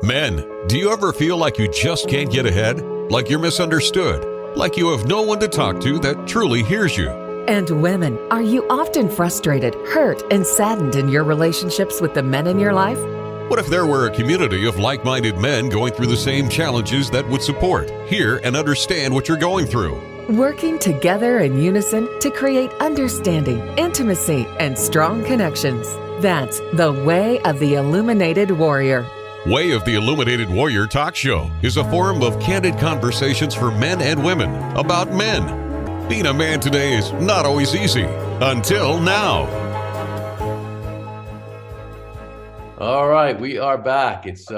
Men, do you ever feel like you just can't get ahead? Like you're misunderstood? Like you have no one to talk to that truly hears you? And women, are you often frustrated, hurt, and saddened in your relationships with the men in your life? What if there were a community of like-minded men going through the same challenges that would support, hear, and understand what you're going through? Working together in unison to create understanding, intimacy, and strong connections. That's the Way of the Illuminated Warrior. Way of the Illuminated Warrior Talk Show is a forum of candid conversations for men and women about men. Being a man today is not always easy. Until now. All right, we are back. It's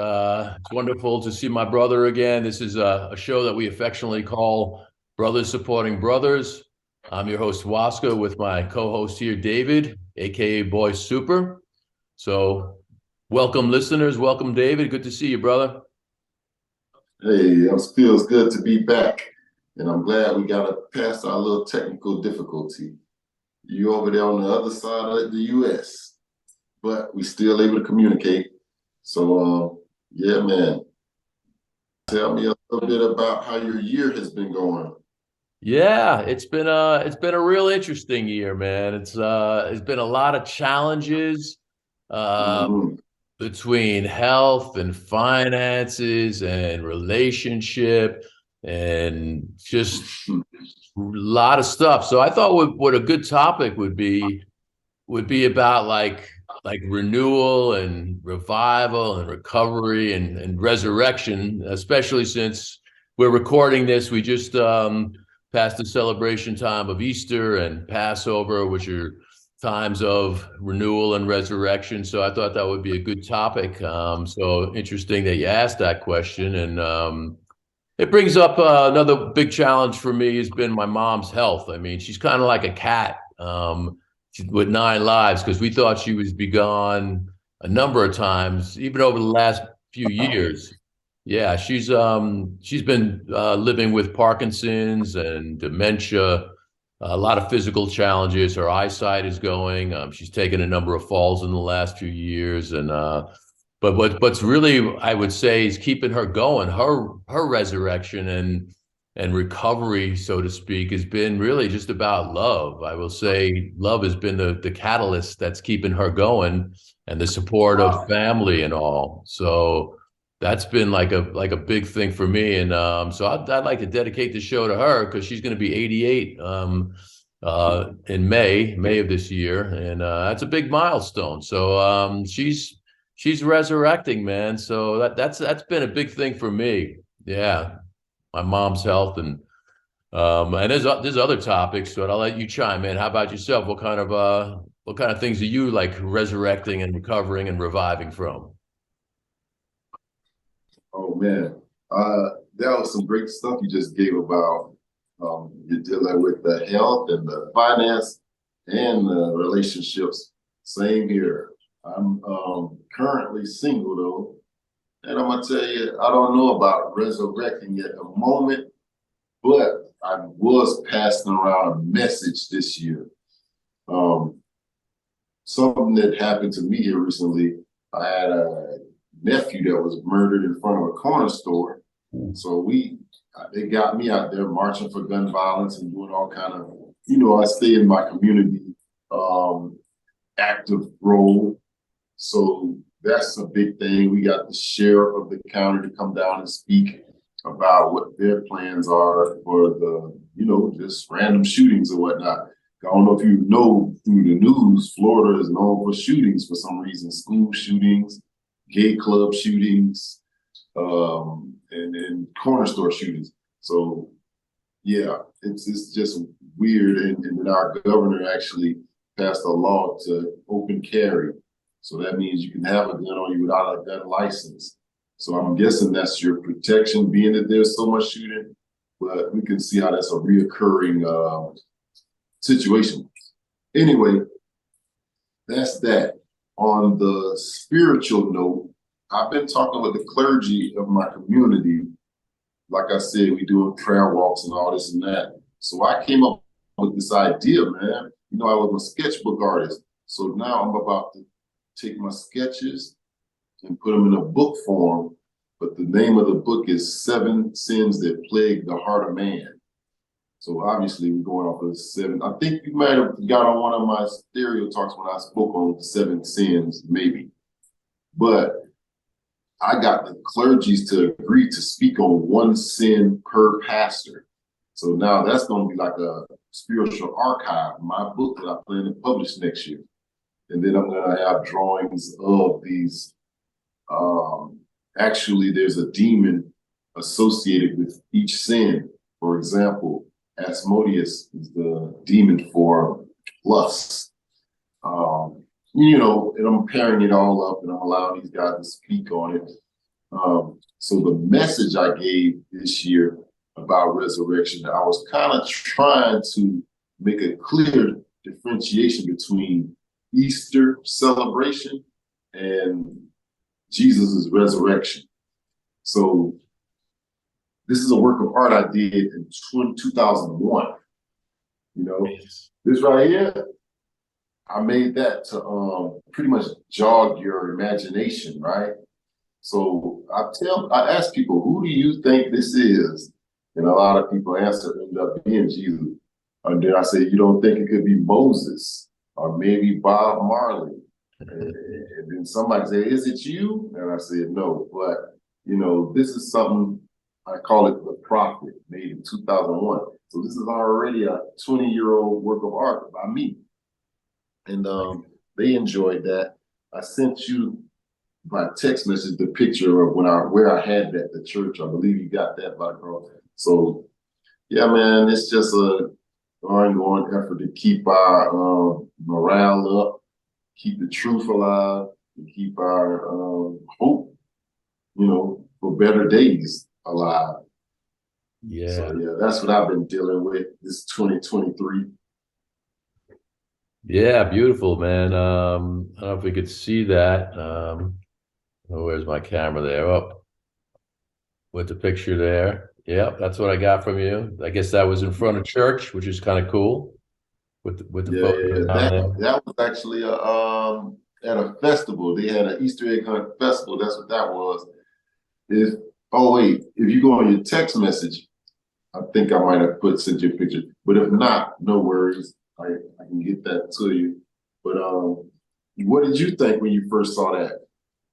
wonderful to see my brother again. This is a show that we affectionately call Brothers Supporting Brothers. I'm your host, Waska, with my co-host here, David, aka Boy Super. So welcome, listeners. Welcome, David. Good to see you, brother. Hey, it feels good to be back. And I'm glad we got past our little technical difficulty. You over there on the other side of the U.S., but we still able to communicate. So, yeah, man. Tell me a little bit about how your year has been going. Yeah, it's been a real interesting year, man. It's been a lot of challenges between health and finances and relationship and just a lot of stuff. So I thought what a good topic would be about like renewal and revival and recovery and resurrection, especially since we're recording this. We just past the celebration time of Easter and Passover, which are times of renewal and resurrection. So I thought that would be a good topic. So interesting that you asked that question. And it brings up another big challenge for me has been my mom's health. I mean, she's kind of like a cat with 9 lives, because we thought she was be gone a number of times, even over the last few years. Yeah, she's been living with Parkinson's and dementia, a lot of physical challenges. Her eyesight is going. She's taken a number of falls in the last few years, and but what's really, I would say, is keeping her going. Her resurrection and recovery, so to speak, has been really just about love. I will say love has been the catalyst that's keeping her going, and the support of family and all. So that's been like a big thing for me. And so I'd like to dedicate the show to her, because she's going to be 88 in May of this year. And that's a big milestone. So she's resurrecting, man. So that's been a big thing for me. Yeah. My mom's health, and there's other topics, but I'll let you chime in. How about yourself? What kind of things are you like resurrecting and recovering and reviving from? Oh, man. That was some great stuff you just gave about you're dealing with the health and the finance and the relationships. Same here. I'm currently single, though. And I'm going to tell you, I don't know about resurrecting at the moment, but I was passing around a message this year. Something that happened to me here recently. I had a nephew that was murdered in front of a corner store. So they got me out there marching for gun violence and doing all kind of, I stay in my community active role. So that's a big thing. We got the sheriff of the county to come down and speak about what their plans are for the, just random shootings or whatnot. I don't know if you know through the news, Florida is known for shootings for some reason, school shootings, gay club shootings, and corner store shootings. So, yeah, it's just weird. And then our governor actually passed a law to open carry. So that means you can have a gun on you without a gun license. So I'm guessing that's your protection, being that there's so much shooting. But we can see how that's a reoccurring situation. Anyway, that's that. On the spiritual note, I've been talking with the clergy of my community. Like I said, we doing prayer walks and all this and that. So I came up with this idea, man. I was a sketchbook artist. So now I'm about to take my sketches and put them in a book form but the name of the book is Seven Sins That Plague the Heart of Man. So obviously we're going off of seven. I think you might have got on one of my stereo talks when I spoke on seven sins, maybe. But I got the clergies to agree to speak on one sin per pastor. So now that's going to be like a spiritual archive, my book that I plan to publish next year. And then I'm going to have drawings of these. Actually, there's a demon associated with each sin. For example, Asmodeus is the demon for lust. You know, and I'm pairing it all up and I'm allowing these guys to speak on it. So the message I gave this year about resurrection, I was kind of trying to make a clear differentiation between Easter celebration and Jesus's resurrection. So this is a work of art I did in 2001. You know, this right here, I made that to pretty much jog your imagination, right? So I ask people, who do you think this is? And a lot of people answer, end up being Jesus. And then I say, you don't think it could be Moses or maybe Bob Marley? And then somebody say, is it you? And I said, no, but you know, this is something, I call it The Prophet, made in 2001. So this is already a 20-year-old work of art by me. And they enjoyed that. I sent you by text message the picture of where I had that, the church. I believe you got that, by girl. So yeah, man, it's just a ongoing effort to keep our morale up, keep the truth alive, and keep our hope, you know, for better days alive. Yeah. So yeah, that's what I've been dealing with this 2023. Yeah, beautiful, man. I don't know if we could see that. Oh, where's my camera there? Oh, with the picture there. Yeah, that's what I got from you. I guess that was in front of church, which is kind of cool. With the photos on there. That was actually at a festival. They had an Easter egg hunt festival. That's what that was. If you go on your text message, I think I might have sent you a picture. But if not, no worries. I can get that to you. But what did you think when you first saw that?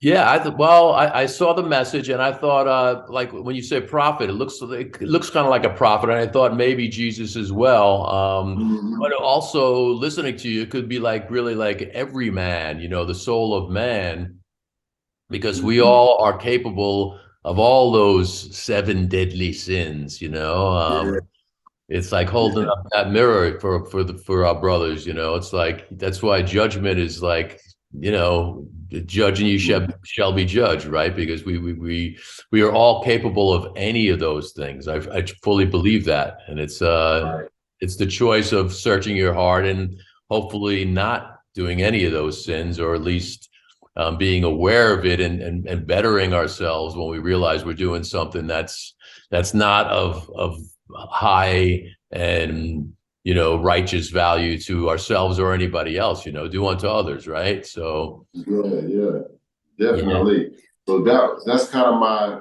Yeah, I saw the message and I thought, like when you say prophet, it looks kind of like a prophet, and I thought maybe Jesus as well. But also listening to you, it could be like really like every man, you know, the soul of man, because we all are capable of all those seven deadly sins, you know. It's like holding up that mirror for our brothers, you know. It's like that's why judgment is like, you know, judge and you shall be judged, right? Because we are all capable of any of those things. I fully believe that, and it's the choice of searching your heart and hopefully not doing any of those sins, or at least being aware of it and bettering ourselves when we realize we're doing something that's not of high and, you know, righteous value to ourselves or anybody else. You know, do unto others, right? So yeah, definitely. Yeah. So that's kind of my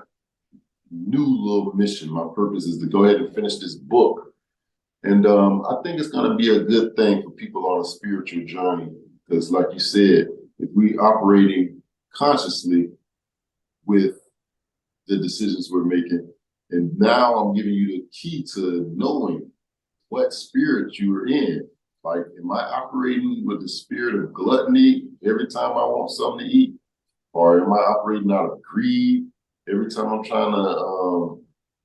new little mission. My purpose is to go ahead and finish this book, and I think it's going to be a good thing for people on a spiritual journey, because, like you said, if we operating consciously with the decisions we're making. And now I'm giving you the key to knowing what spirit you are in. Like, am I operating with the spirit of gluttony every time I want something to eat? Or am I operating out of greed every time I'm trying to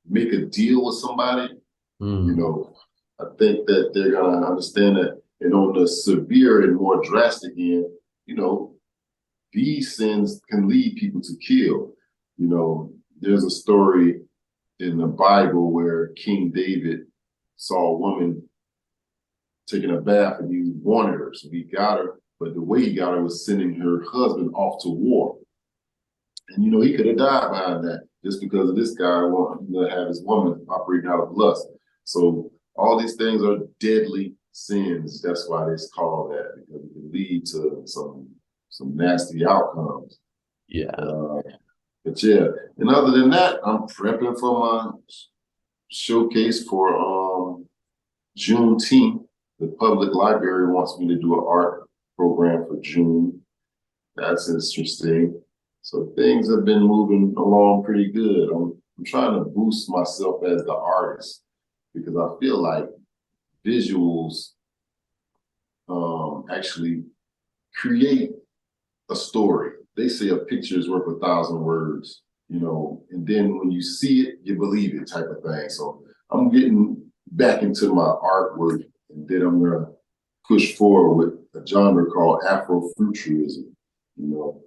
make a deal with somebody? You know, I think that they're going to understand that. And on the severe and more drastic end, you know, these sins can lead people to kill. You know, there's a story in the Bible where King David saw a woman taking a bath and he wanted her. So he got her, but the way he got her was sending her husband off to war. And, you know, he could have died behind that just because of this guy wanting to have his woman operating out of lust. So all these things are deadly sins. That's why it's called that, because it can lead to some nasty outcomes. Yeah. But yeah, and other than that, I'm prepping for my showcase for Juneteenth. The public library wants me to do an art program for June. That's interesting. So things have been moving along pretty good. I'm trying to boost myself as the artist because I feel like visuals actually create a story. They say a picture is worth 1,000 words, you know, and then when you see it, you believe it type of thing. So I'm getting back into my artwork, and then I'm gonna push forward with a genre called Afrofuturism, you know.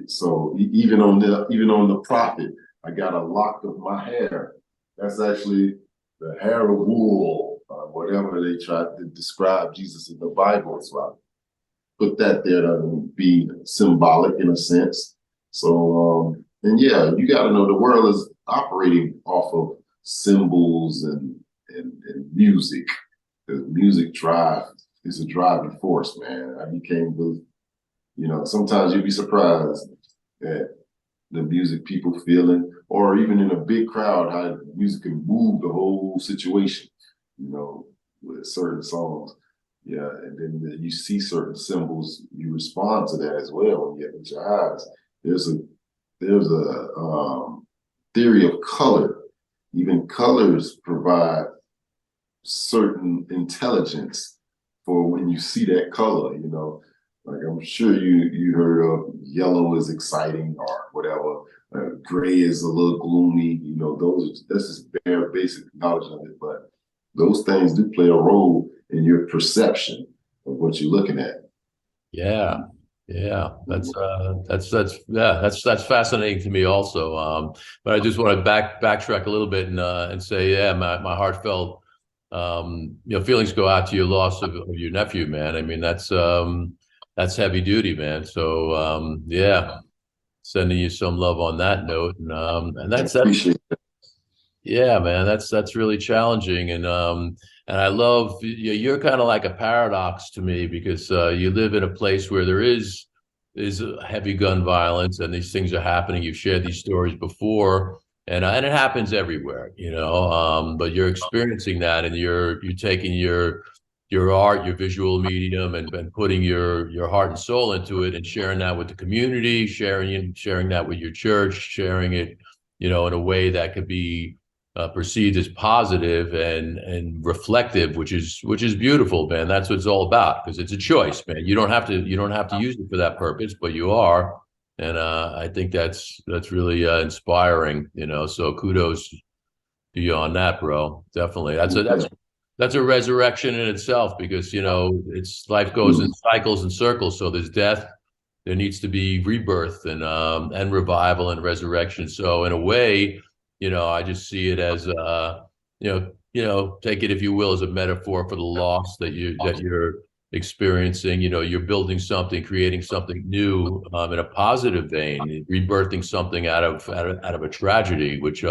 So even on the prophet, I got a lock of my hair. That's actually the hair of wool, whatever they try to describe Jesus in the Bible. So I put that there to be symbolic in a sense. So and yeah, you got to know the world is operating off of symbols and music. The music is a driving force, man. You can't believe, you know, sometimes you'd be surprised at the music people feeling, or even in a big crowd, how music can move the whole situation, you know, with certain songs. Yeah, and then you see certain symbols, you respond to that as well when you get with your eyes. There's a theory of color. Even colors provide certain intelligence for when you see that color, you know. Like I'm sure you heard of yellow is exciting or whatever. Gray is a little gloomy, you know. That's just bare basic knowledge of it, but those things do play a role in your perception of what you're looking at. Yeah, yeah, that's fascinating to me also. But I just want to backtrack a little bit and say, yeah, my heartfelt feelings go out to your loss of your nephew, man. I mean, that's heavy duty, man. So yeah, sending you some love on that note, and that's Appreciate it. yeah, man, that's really challenging, and I love you're kind of like a paradox to me because you live in a place where there is heavy gun violence and these things are happening. You've shared these stories before, and it happens everywhere, you know. But you're experiencing that, and you're taking your art, your visual medium, and putting your heart and soul into it, and sharing that with the community, sharing that with your church, sharing it, you know, in a way that could be perceived as positive and reflective, which is beautiful, man. That's what it's all about, because it's a choice, man. You don't have to use it for that purpose, but you are, and I think that's really inspiring, you know. So kudos to you on that, bro. Definitely, that's a resurrection in itself, because you know it's life goes in cycles and circles. So there's death, there needs to be rebirth and revival and resurrection. So in a way, you know, I just see it as take it if you will as a metaphor for the loss that you're experiencing. You know, you're building something, creating something new in a positive vein, rebirthing something out of a tragedy, which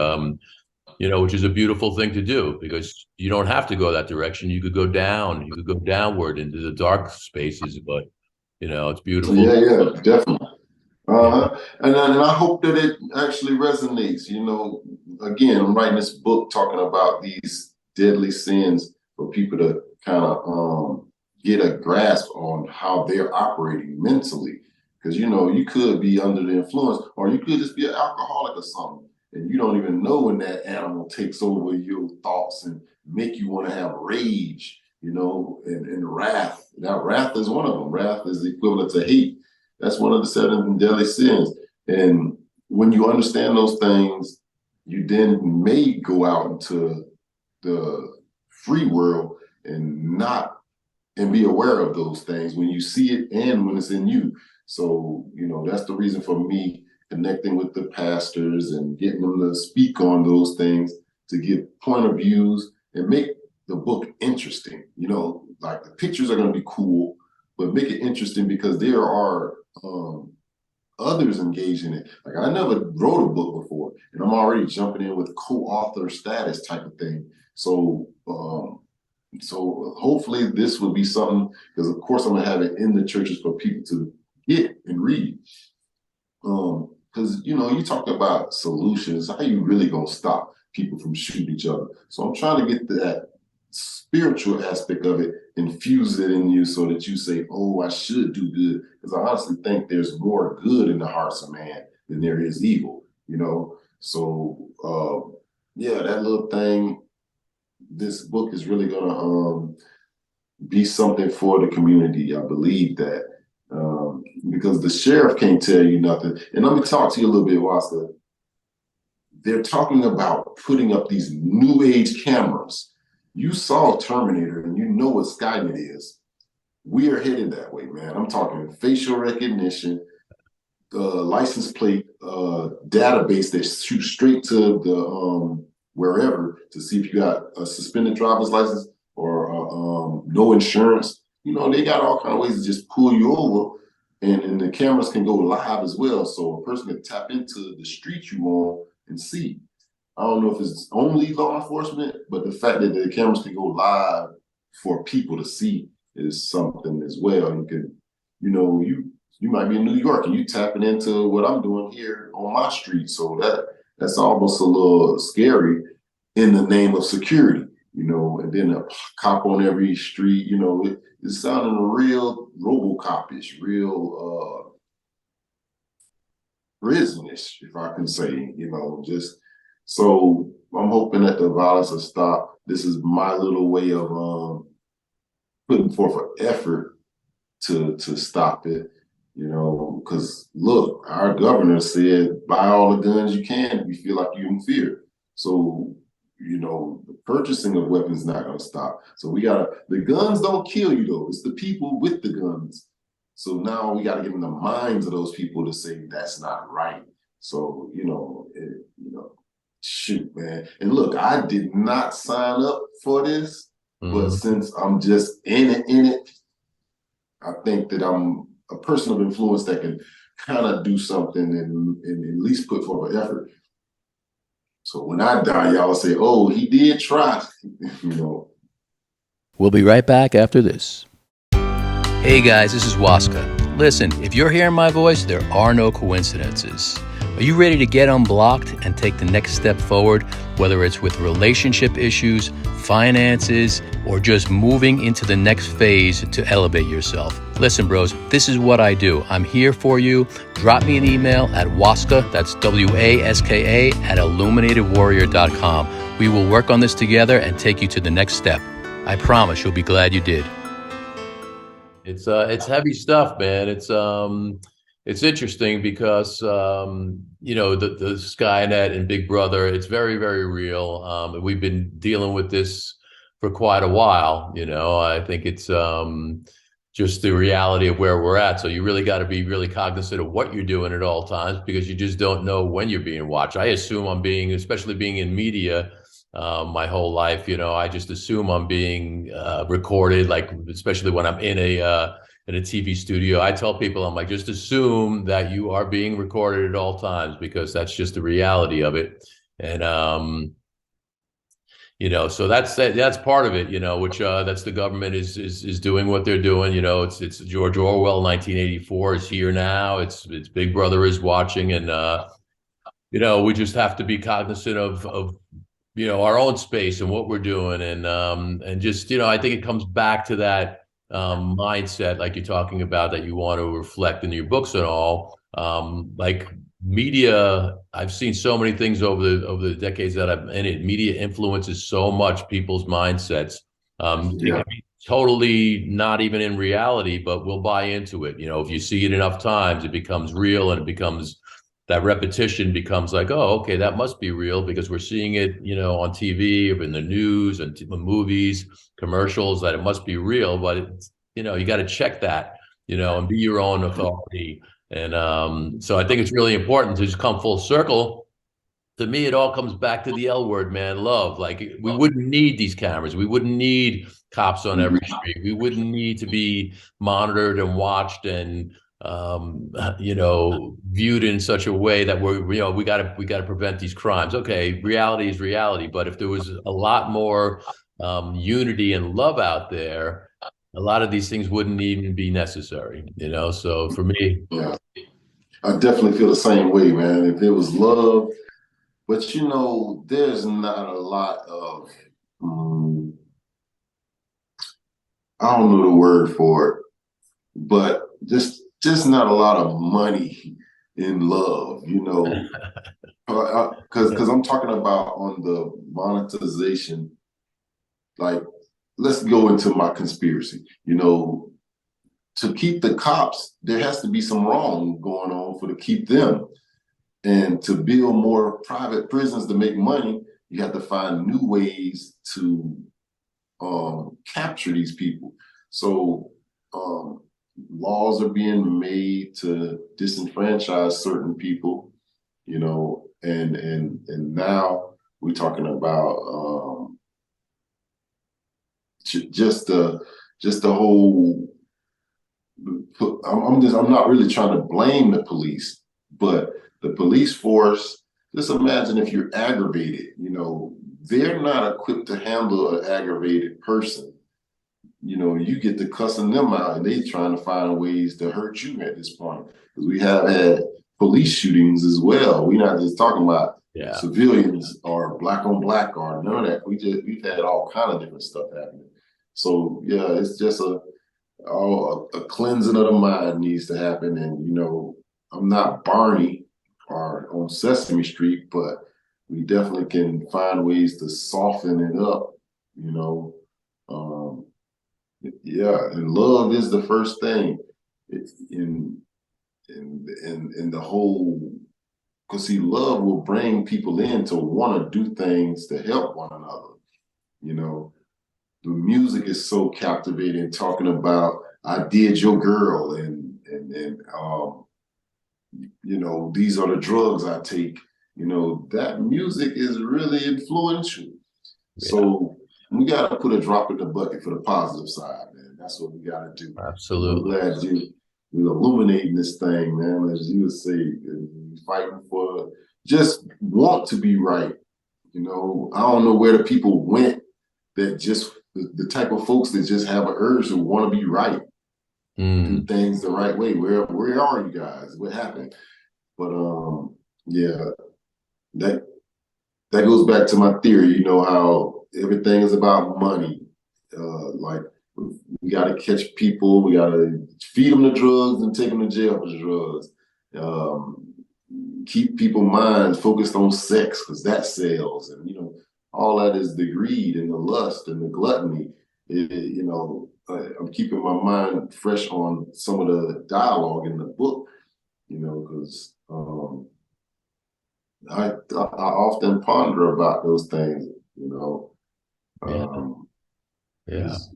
which is a beautiful thing to do, because you don't have to go that direction. You could go downward into the dark spaces, but you know, it's beautiful. Yeah, definitely. Yeah. And I hope that it actually resonates. You know, again, I'm writing this book talking about these deadly sins for people to kind of get a grasp on how they're operating mentally. Because, you know, you could be under the influence, or you could just be an alcoholic or something, and you don't even know when that animal takes over your thoughts and make you want to have rage, you know, and wrath. Now, wrath is one of them. Wrath is equivalent to hate. That's one of the 7 deadly sins. And when you understand those things, you then may go out into the free world and be aware of those things when you see it and when it's in you. So, you know, that's the reason for me connecting with the pastors and getting them to speak on those things, to give point of views and make the book interesting. You know, like the pictures are going to be cool, but make it interesting because there are others engaged in it. Like I never wrote a book before, and I'm already jumping in with co-author status type of thing. So so hopefully this will be something, because of course I'm gonna have it in the churches for people to get and read. because you talked about solutions. How you really gonna stop people from shooting each other? So I'm trying to get that spiritual aspect of it, infuse it in you so that you say, oh, I should do good. Because I honestly think there's more good in the hearts of man than there is evil. So yeah, that little thing, this book is really gonna be something for the community. I believe that. Because the sheriff can't tell you nothing. And let me talk to you a little bit, Waska. They're talking about putting up these new age cameras. You saw Terminator and you know what Skynet is. We are headed that way, man. I'm talking facial recognition, license plate database that shoots straight to the wherever to see if you got a suspended driver's license or no insurance. They got all kind of ways to just pull you over, and the cameras can go live as well. So a person can tap into the street you on and see. I don't know if it's only law enforcement, but the fact that the cameras can go live for people to see is something as well. You can, you might be in New York and you tapping into what I'm doing here on my street. So that's almost a little scary in the name of security, and then a cop on every street, it's sounding real RoboCop-ish, real prisonish, if I can say, just so I'm hoping that the violence will stop. This is my little way of putting forth an effort to stop it, because look, our governor said buy all the guns you can if you feel like you're in fear. So, the purchasing of weapons is not going to stop. So the guns don't kill you though. It's the people with the guns. So now we got to get in the minds of those people to say that's not right. So, shoot, man. And look, I did not sign up for this, but since I'm just in it, I think that I'm a person of influence that can kind of do something and at least put forth an effort. So when I die, y'all say, oh, he did try, We'll be right back after this. Hey guys, this is Waska. Listen, if you're hearing my voice, there are no coincidences. Are you ready to get unblocked and take the next step forward, whether it's with relationship issues, finances, or just moving into the next phase to elevate yourself? Listen, bros, this is what I do. I'm here for you. Drop me an email at Waska, that's WASKA, at ILLUMINATEDWarrior.com. We will work on this together and take you to the next step. I promise you'll be glad you did. It's heavy stuff, man. It's interesting because the Skynet and Big Brother, it's very, very real. We've been dealing with this for quite a while. I think it's just the reality of where we're at. So you really got to be really cognizant of what you're doing at all times, because you just don't know when you're being watched. I assume especially being in media my whole life, I just assume I'm being recorded, like especially when I'm in a TV studio. I tell people, I'm like, just assume that you are being recorded at all times, because that's just the reality of it. And so that's part of it, which that's the government is doing what they're doing. It's George Orwell, 1984 is here now. It's Big Brother is watching, and we just have to be cognizant of our own space and what we're doing, and just I think it comes back to that mindset, like you're talking about, that you want to reflect in your books and all. Like media, I've seen so many things over the decades that I've in it. Media influences so much people's mindsets. It can be totally not even in reality, but we'll buy into it. If you see it enough times, it becomes real, and it becomes that repetition becomes like, oh, okay, that must be real because we're seeing it, on TV or in the news and movies, commercials, that it must be real. But it's, you got to check that, and be your own authority. And so I think it's really important to just come full circle. To me, it all comes back to the L word, man, love. Like, we wouldn't need these cameras. We wouldn't need cops on every street. We wouldn't need to be monitored and watched and viewed in such a way that we got to prevent these crimes. Okay, reality is reality, but if there was a lot more unity and love out there, a lot of these things wouldn't even be necessary. So for me, I definitely feel the same way, man. If it was love, but you know, there's not a lot of, um, I don't know the word for it, but just not a lot of money in love, you know, because I'm talking about on the monetization. Like, let's go into my conspiracy. You know, to keep the cops, there has to be some wrong going on for to keep them. And to build more private prisons to make money, you have to find new ways to capture these people. So laws are being made to disenfranchise certain people, you know, and now we're talking about just the whole. I'm not really trying to blame the police, but the police force. Just imagine if you're aggravated. You know, they're not equipped to handle an aggravated person. You know, you get to cussing them out, and they trying to find ways to hurt you at this point. Because we have had police shootings as well. We're not just talking about civilians or black on black or none of that. We've had all kind of different stuff happening. So yeah, it's just a cleansing of the mind needs to happen. And you know, I'm not Barney or on Sesame Street, but we definitely can find ways to soften it up. You know, yeah, and love is the first thing in the whole. Because see, love will bring people in to want to do things to help one another. You know, the music is so captivating, talking about "I did your girl" and you know, these are the drugs I take. You know, that music is really influential. Yeah. So we got to put a drop in the bucket for the positive side, man. That's what we got to do. Absolutely. I'm glad you're illuminating this thing, man. As you would say, fighting for just want to be right. You know, I don't know where the people went that just the type of folks that just have an urge to want to be right, do things the right way. Where are you guys? What happened? But yeah, that goes back to my theory. You know how everything is about money. Like we got to catch people, we got to feed them the drugs and take them to jail for the drugs. Keep people's minds focused on sex because that sells, and you know all that is the greed and the lust and the gluttony. You know, I'm keeping my mind fresh on some of the dialogue in the book. You know, because I often ponder about those things. You know,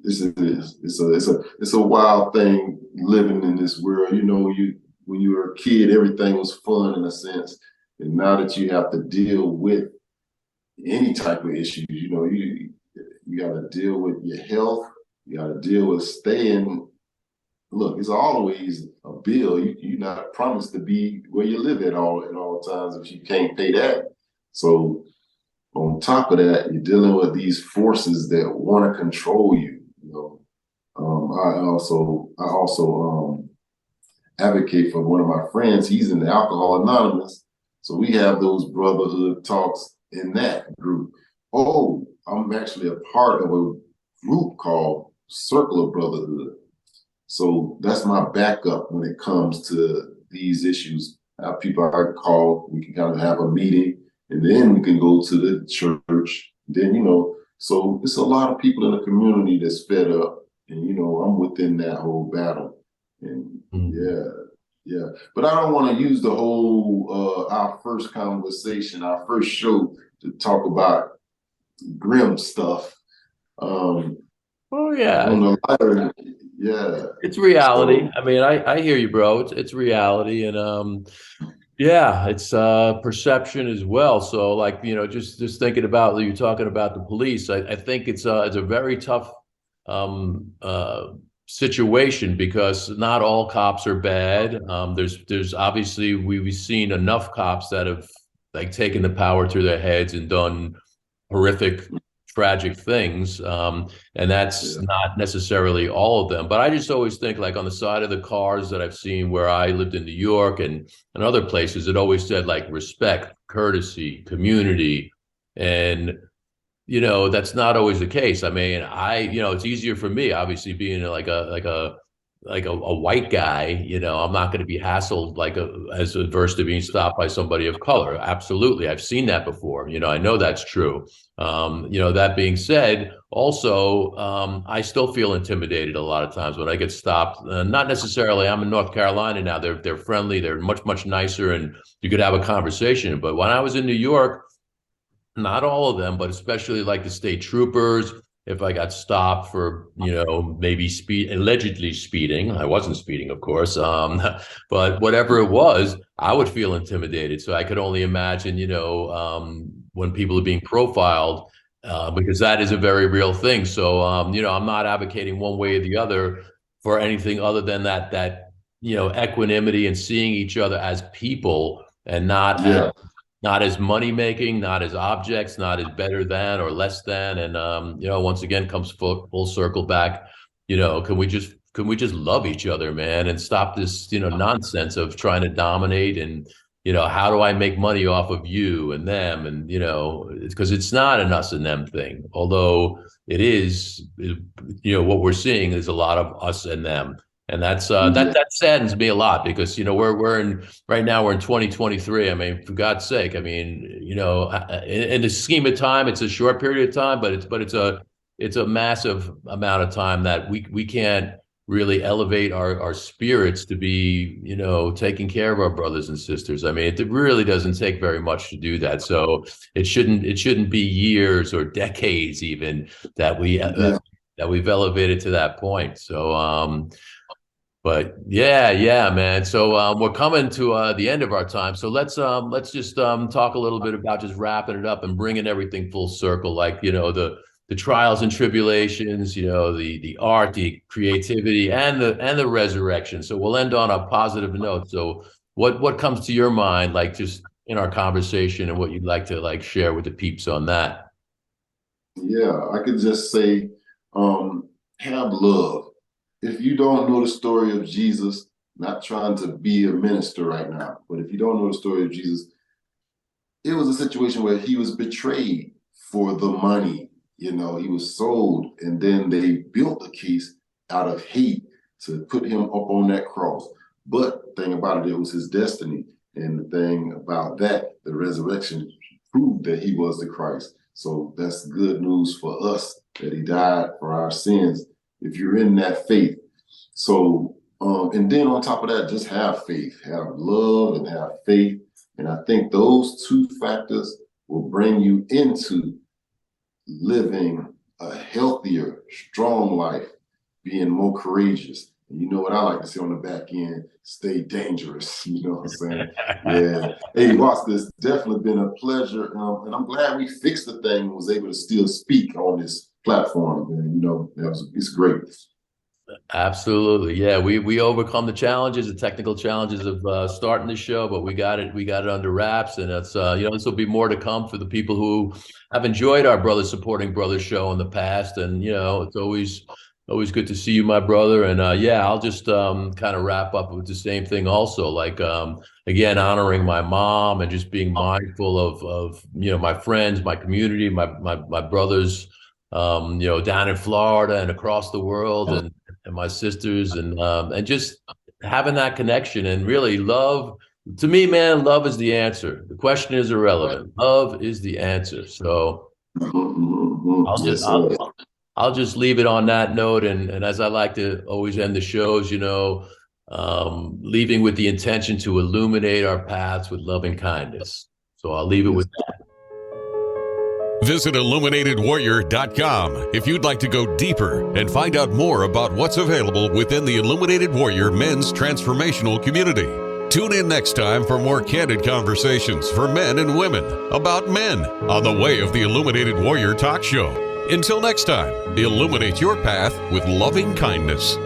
it's a wild thing living in this world. You know, when you were a kid, everything was fun in a sense, and now that you have to deal with any type of issues, you know, you got to deal with your health. You got to deal with staying. Look, it's always a bill. You're not promised to be where you live at all times if you can't pay that. So on top of that, you're dealing with these forces that want to control you. You know, I also advocate for one of my friends. He's in the Alcohol Anonymous, so we have those brotherhood talks in that group. Oh, I'm actually a part of a group called Circle of Brotherhood. So that's my backup when it comes to these issues. I have people I call, we can kind of have a meeting, and then we can go to the church. Then, you know, so it's a lot of people in the community that's fed up, and, you know, I'm within that whole battle. And yeah. But I don't want to use the whole, our first conversation, our first show to talk about grim stuff. Oh yeah. On the lighter, yeah. It's reality. I mean, I hear you, bro. It's reality, and yeah, it's perception as well. So, like, you know, just thinking about you talking about the police, I think it's a very tough situation because not all cops are bad. There's obviously we've seen enough cops that have like taken the power to their heads and done horrific tragic things. And that's not necessarily all of them. But I just always think, like, on the side of the cars that I've seen where I lived in New York and other places, it always said like respect, courtesy, community. And that's not always the case. I mean, it's easier for me, obviously, being like a white guy. I'm not going to be hassled as adverse to being stopped by somebody of color. Absolutely, I've seen that before. I know that's true. That being said, also, I still feel intimidated a lot of times when I get stopped. Not necessarily. I'm in North Carolina now. They're friendly. They're much nicer, and you could have a conversation. But when I was in New York, not all of them, but especially like the state troopers, if I got stopped for, maybe allegedly speeding, I wasn't speeding, of course, but whatever it was, I would feel intimidated. So I could only imagine, when people are being profiled, because that is a very real thing. So, I'm not advocating one way or the other for anything other than that equanimity and seeing each other as people and not as money making, not as objects, not as better than or less than. And, once again, comes full circle back, can we just love each other, man, and stop this, nonsense of trying to dominate and, how do I make money off of you and them? And, because it's not an us and them thing, although it is, what we're seeing is a lot of us and them. And that's that saddens me a lot because right now we're in 2023. I mean, for God's sake, I mean, in the scheme of time, it's a short period of time, but it's a massive amount of time that we can't really elevate our spirits to be, taking care of our brothers and sisters. I mean, it really doesn't take very much to do that. So it shouldn't be years or decades even that we've elevated to that point. So but yeah, man. So we're coming to the end of our time. So let's just talk a little bit about just wrapping it up and bringing everything full circle. Like, the trials and tribulations, the art, the creativity, and the resurrection. So we'll end on a positive note. So what comes to your mind, like just in our conversation, and what you'd like to like share with the peeps on that? Yeah, I could just say, have love. If you don't know the story of Jesus, not trying to be a minister right now, but if you don't know the story of Jesus, it was a situation where he was betrayed for the money. He was sold, and then they built a case out of hate to put him up on that cross. But the thing about it was his destiny. And the thing about that, the resurrection proved that he was the Christ. So that's good news for us that he died for our sins. If you're in that faith. So, and then on top of that, just have faith, have love and have faith. And I think those two factors will bring you into living a healthier, strong life, being more courageous. And you know what I like to say on the back end, stay dangerous. You know what I'm saying? Yeah. Hey, Waska, it's definitely been a pleasure. And I'm glad we fixed the thing and was able to still speak on this platform. And, it's great. Absolutely. Yeah. We overcome the challenges, the technical challenges of starting the show, but we got it under wraps. And it's, this will be more to come for the people who have enjoyed our Brothers Supporting Brothers show in the past. And, it's always good to see you, my brother. And I'll just kind of wrap up with the same thing also, like, again, honoring my mom and just being mindful of my friends, my community, my brothers, down in Florida and across the world, and my sisters, and just having that connection. And really, love, to me, man, love is the answer. The question is irrelevant. Love is the answer. So I'll just leave it on that note. And as I like to always end the shows, leaving with the intention to illuminate our paths with loving kindness. So I'll leave it with that. Visit IlluminatedWarrior.com if you'd like to go deeper and find out more about what's available within the Illuminated Warrior men's transformational community. Tune in next time for more candid conversations for men and women about men on the Way of the Illuminated Warrior talk show. Until next time, illuminate your path with loving kindness.